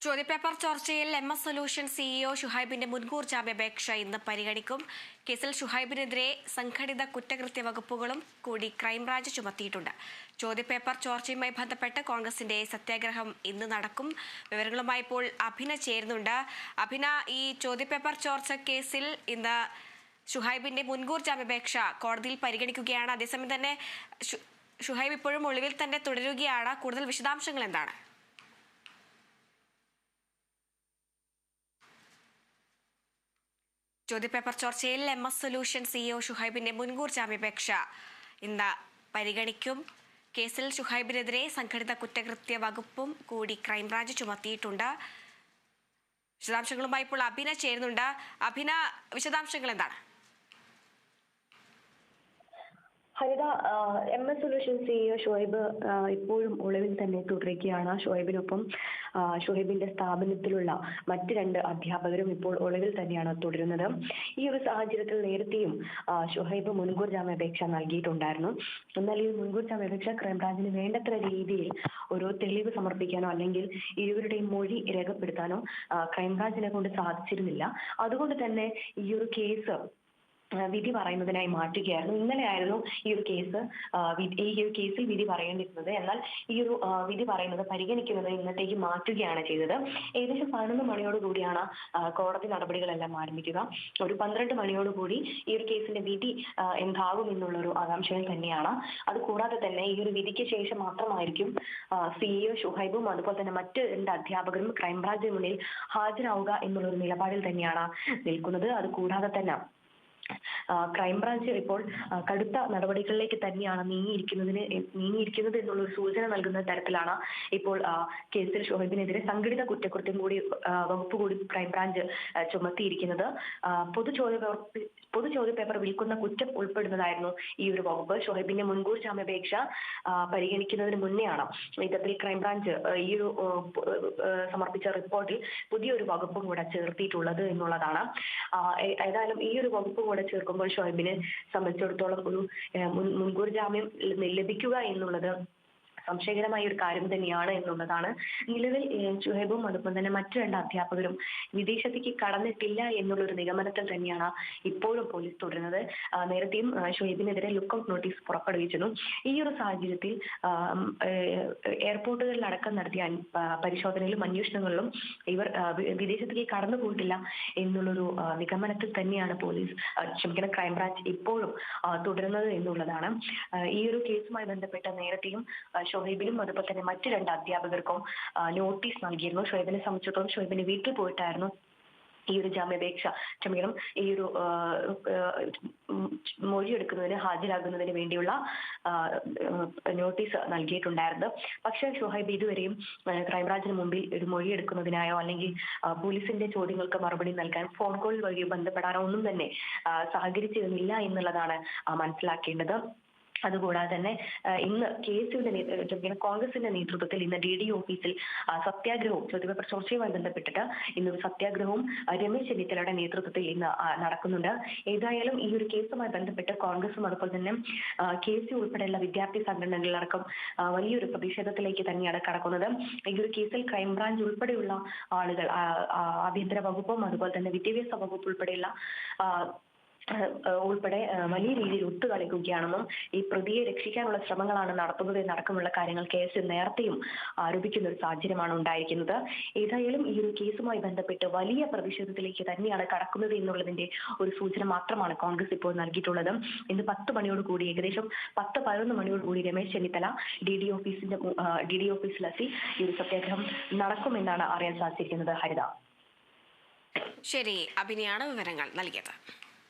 ചോദ്യപേപ്പർ ചോർച്ചയിൽ MS solution CEO ഷുഹൈബിന്റെ മുൻകൂർ ജാമ്യാപേക്ഷ ഇന്ന് പരിഗണിക്കും. കേസിൽ ഷുഹൈബിനെതിരെ സംഘടിത കുറ്റകൃത്യ വകുപ്പുകളും കൂടി ക്രൈംബ്രാഞ്ച് ചുമത്തിയിട്ടുണ്ട്. ചോദ്യപേപ്പർ ചോർച്ചയുമായി ബന്ധപ്പെട്ട് കോൺഗ്രസിന്റെ സത്യാഗ്രഹം ഇന്ന് നടക്കും. വിവരങ്ങളുമായി ഇപ്പോൾ അഭിന ചേരുന്നുണ്ട്. അഭിന, ഈ ചോദ്യപേപ്പർ ചോർച്ച കേസിൽ ഇന്ന് ഷുഹൈബിന്റെ മുൻകൂർ ജാമ്യാപേക്ഷ കോടതിയിൽ പരിഗണിക്കുകയാണ്. അതേസമയം തന്നെ ഷുഹൈബ് ഇപ്പോഴും ഒളിവിൽ തന്നെ തുടരുകയാണ്. കൂടുതൽ വിശദാംശങ്ങൾ എന്താണ്? ചോദ്യപേപ്പർ ചോർച്ചയിൽ MS സൊല്യൂഷൻ CEO ഷുഹൈബിന്റെ മുൻകൂർ ജാമ്യാപേക്ഷ ഇന്ന് പരിഗണിക്കും. കേസിൽ ഷുഹൈബിനെതിരെ സംഘടിത കുറ്റകൃത്യ വകുപ്പും കൂടി ക്രൈംബ്രാഞ്ച് ചുമത്തിയിട്ടുണ്ട്. വിശദാംശങ്ങളുമായി ഇപ്പോൾ അഭിന ചേരുന്നുണ്ട്. അഭിന, വിശദാംശങ്ങൾ എന്താണ്? ഹരിത, MS സൊല്യൂഷൻ CEO ഷുഹൈബ് ഇപ്പോഴും ഒളിവിൽ തന്നെ തുടരുകയാണ്. ഷുഹൈബിനൊപ്പം ഷുഹൈബിന്റെ സ്ഥാപനത്തിലുള്ള മറ്റ് 2 അധ്യാപകരും ഇപ്പോൾ ഒളിവിൽ തന്നെയാണ് തുടരുന്നത്. ഈ ഒരു സാഹചര്യത്തിൽ നേരത്തെയും ഷുഹൈബ് മുൻകൂർ ജാമ്യാപേക്ഷ നൽകിയിട്ടുണ്ടായിരുന്നു. എന്നാൽ ഈ മുൻകൂർ ജാമ്യാപേക്ഷ ക്രൈംബ്രാഞ്ചിന് വേണ്ടത്ര രീതിയിൽ ഒരു തെളിവ് സമർപ്പിക്കാനോ അല്ലെങ്കിൽ ഇരുവരുടെയും മൊഴി രേഖപ്പെടുത്താനോ ക്രൈംബ്രാഞ്ചിനെ കൊണ്ട് സാധിച്ചിരുന്നില്ല. അതുകൊണ്ട് തന്നെ ഈ ഒരു കേസ് വിധി പറയുന്നതിനായി മാറ്റുകയായിരുന്നു. ഇന്നലെയായിരുന്നു ഈ ഒരു കേസിൽ വിധി പറയേണ്ടിയിരുന്നത്. എന്നാൽ ഈ ഒരു വിധി പറയുന്നത് പരിഗണിക്കുന്നത് ഇന്നത്തേക്ക് മാറ്റുകയാണ് ചെയ്തത്. ഏകദേശം 11 മണിയോടുകൂടിയാണ് കോടതി നടപടികളെല്ലാം ആരംഭിക്കുക. ഒരു 12 മണിയോടുകൂടി ഈ ഒരു കേസിന്റെ വിധി എന്താകും എന്നുള്ള ഒരു ആകാംക്ഷയിൽ തന്നെയാണ്. അതുകൂടാതെ തന്നെ ഈ ഒരു വിധിക്ക് ശേഷം മാത്രമായിരിക്കും CEO ഷുഹൈബും അതുപോലെ തന്നെ മറ്റ് 2 അധ്യാപകരും ക്രൈംബ്രാഞ്ചിന് മുന്നിൽ ഹാജരാവുക എന്നുള്ള ഒരു നിലപാടിൽ തന്നെയാണ് നിൽക്കുന്നത്. അതുകൂടാതെ തന്നെ ക്രൈംബ്രാഞ്ച് ഇപ്പോൾ കടുത്ത നടപടികളിലേക്ക് തന്നെയാണ് നീങ്ങിയിരിക്കുന്നത് എന്നുള്ളൊരു സൂചന നൽകുന്ന തരത്തിലാണ് ഇപ്പോൾ കേസിൽ ഷുഹൈബിനെതിരെ സംഘടിത കുറ്റകൃത്യം കൂടി വകുപ്പ് കൂടി ക്രൈംബ്രാഞ്ച് ചുമത്തിയിരിക്കുന്നത്. പൊതു ചോദ്യപേപ്പർ വിൽക്കുന്ന കുറ്റം ഉൾപ്പെടുന്നതായിരുന്നു ഈ ഒരു വകുപ്പ്. ഷുഹൈബിന്റെ മുൻകൂർ ജാമ്യാപേക്ഷ പരിഗണിക്കുന്നതിന് മുന്നെയാണ് ഇത്തരത്തിൽ ക്രൈംബ്രാഞ്ച് ഈ ഒരു സമർപ്പിച്ച റിപ്പോർട്ടിൽ പുതിയൊരു വകുപ്പും കൂടെ ചേർത്തിയിട്ടുള്ളത് എന്നുള്ളതാണ്. ഏതായാലും ഈ ഒരു വകുപ്പ് കൂടെ ചേർക്കുമ്പോൾ ഷുഹൈബിനെ സംബന്ധിച്ചിടത്തോളം ഒരു മുൻകൂർ ജാമ്യം ലഭിക്കുക എന്നുള്ളത് സംശയകരമായ ഒരു കാര്യം തന്നെയാണ് എന്നുള്ളതാണ്. നിലവിൽ ഷുഹൈബും അതുപോലെ തന്നെ മറ്റു 2 അധ്യാപകരും വിദേശത്തേക്ക് കടന്നിട്ടില്ല എന്നുള്ളൊരു നിഗമനത്തിൽ തന്നെയാണ് ഇപ്പോഴും പോലീസ് തുടരുന്നത്. നേരത്തെയും ഷുഹൈബിനെതിരെ ലുക്കൌട്ട് നോട്ടീസ് പുറപ്പെടുവിച്ചിരുന്നു. ഈ ഒരു സാഹചര്യത്തിൽ എയർപോർട്ടുകളിലടക്കം നടത്തിയ പരിശോധനയിലും അന്വേഷണങ്ങളിലും ഇവർ വിദേശത്തേക്ക് കടന്നു പോയിട്ടില്ല എന്നുള്ളൊരു നിഗമനത്തിൽ തന്നെയാണ് ക്രൈംബ്രാഞ്ച് ഇപ്പോഴും തുടരുന്നത് എന്നുള്ളതാണ്. ഈ ഒരു കേസുമായി ബന്ധപ്പെട്ട നേരത്തെയും ഷുഹൈബിനും അതുപോലെ തന്നെ മറ്റു 2 അധ്യാപകർക്കും നോട്ടീസ് നൽകിയിരുന്നു. ഷുഹൈബിനെ സംബന്ധിച്ചിടത്തോളം ഷുഹൈബിന്റെ വീട്ടിൽ പോയിട്ടായിരുന്നു ഈ ഒരു ഈ ഒരു മൊഴിയെടുക്കുന്നതിന് ഹാജരാകുന്നതിന് വേണ്ടിയുള്ള നോട്ടീസ് നൽകിയിട്ടുണ്ടായിരുന്നത്. പക്ഷേ ഷുഹൈബ് ഇതുവരെയും ക്രൈംബ്രാഞ്ചിന് മുമ്പിൽ ഒരു മൊഴിയെടുക്കുന്നതിനായോ അല്ലെങ്കിൽ പോലീസിന്റെ ചോദ്യങ്ങൾക്ക് മറുപടി നൽകാൻ ഫോൺ കോൾ വഴി ബന്ധപ്പെടാനോ ഒന്നും തന്നെ സഹകരിച്ചിരുന്നില്ല എന്നുള്ളതാണ് മനസ്സിലാക്കേണ്ടത്. അതുകൂടാതെ തന്നെ ഇന്ന് കോൺഗ്രസിന്റെ നേതൃത്വത്തിൽ ഇന്ന് DD ഓഫീസിൽ സത്യാഗ്രഹവും ചോദ്യപേപ്പർ ചോർച്ചയുമായി ബന്ധപ്പെട്ടിട്ട് ഇന്നൊരു സത്യാഗ്രഹവും രമേശ് ചെന്നിത്തലയുടെ നേതൃത്വത്തിൽ ഇന്ന് നടക്കുന്നുണ്ട്. ഏതായാലും ഈ ഒരു കേസുമായി ബന്ധപ്പെട്ട് കോൺഗ്രസും അതുപോലെ തന്നെ KC ഉൾപ്പെടെയുള്ള വിദ്യാർത്ഥി സംഘടനകളിലടക്കം വലിയൊരു പ്രതിഷേധത്തിലേക്ക് തന്നെയാണ് കടക്കുന്നത്. ഈ ഒരു കേസിൽ ക്രൈംബ്രാഞ്ച് ഉൾപ്പെടെയുള്ള ആളുകൾ, ആഭ്യന്തര വകുപ്പും അതുപോലെ തന്നെ വിദ്യാഭ്യാസ വകുപ്പ് ഉൾപ്പെടെ വലിയ രീതിയിൽ ഒത്തുകളിക്കുകയാണെന്നും ഈ പ്രതിയെ രക്ഷിക്കാനുള്ള ശ്രമങ്ങളാണ് നടത്തുന്നത് എന്നടക്കമുള്ള കാര്യങ്ങൾ കേസ് നേരത്തെയും ആരോപിക്കുന്ന ഒരു സാഹചര്യമാണ് ഉണ്ടായിരിക്കുന്നത്. ഏതായാലും ഈ ഒരു കേസുമായി ബന്ധപ്പെട്ട് വലിയ പ്രതിഷേധത്തിലേക്ക് തന്നെയാണ് കടക്കുന്നത് എന്നുള്ളതിന്റെ ഒരു സൂചന മാത്രമാണ് കോൺഗ്രസ് ഇപ്പോൾ നൽകിയിട്ടുള്ളത്. ഇന്ന് 10 മണിയോടുകൂടി ഏകദേശം 10-11 മണിയോടുകൂടി രമേശ് ചെന്നിത്തല DD ഓഫീസിലെത്തി ഈ ഒരു സത്യാഗ്രഹം നടക്കുമെന്നാണ് അറിയാൻ സാധിച്ചിരിക്കുന്നത്. ഹരിത, ശരി, അഭിനയാണ് വിവരങ്ങൾ നൽകിയത്.